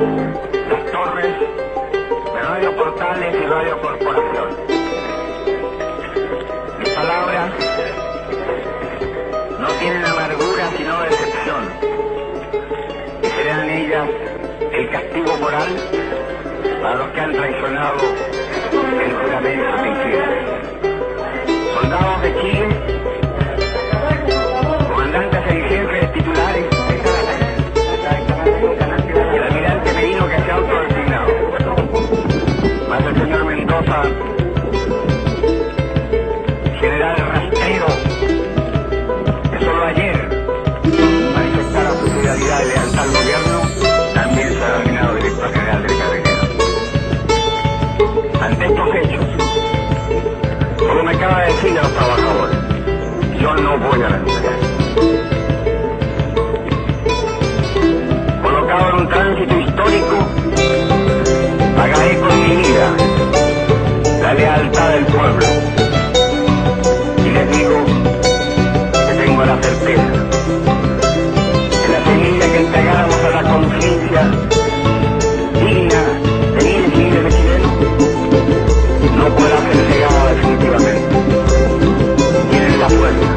las torres de Radio Portales y Radio Corporación. Mis palabras no tienen amargura sino decepción, y serán ellas el castigo moral para los que han traicionado el juramento que hicieron. Soldados de Chile, comandantes en jefe, titulares, el almirante Merino que se ha autodesignado, más el señor Mendoza, general rastrero, que solo ayer manifestara su fidelidad y lealtad al gobierno, también se ha denominado director general del Carabinero. Ante estos hechos, como me acaba de decir a los trabajadores, yo no voy a renunciar. Colocado en un tránsito histórico, pagaré con mi vida la lealtad del pueblo. Y les digo que tengo la certeza que la semilla que entregáramos a la conciencia digna de miles y miles de chilenos no podrá ser cegada definitivamente. Tienen la fuerza,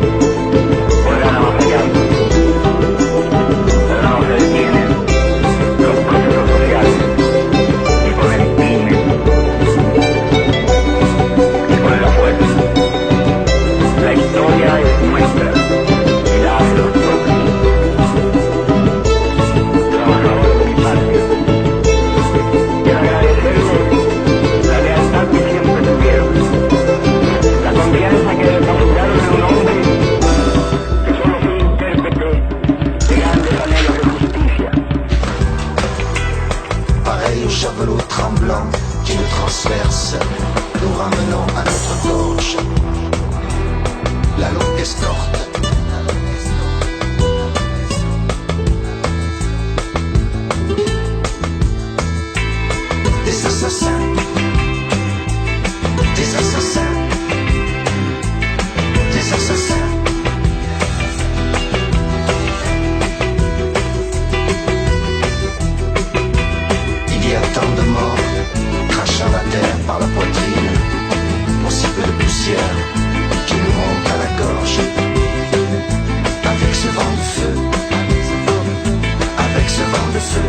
podrán avanzar, pero no se detienen los procesos sociales y con el empeño y con la fuerza. La historia es nuestra y la hace los pueblos. Trabajadores de mi patria, quiero agradecerles la lealtad que siempre tuvieron, la confianza que depositaron en un hombre que solo fue intérprete de grandes anhelos de justicia. Pareil au javelot tremblant qui nous transperce, nous ramenons à notre gorge la longue escorte. Des assassins, des assassins, des assassins. Il y a tant de morts, crachant la terre par la poitrine, pour si peu de poussière qui nous monte à la gorge. Avec ce vent de feu, avec ce vent de feu.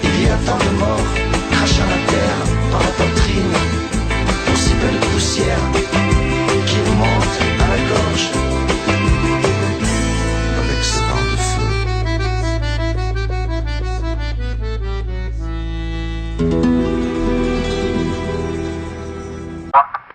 Il y a tant de morts, crachant la terre par la poitrine, pour si peu de poussière qui nous monte à la gorge. Avec ce vent de feu. Ah.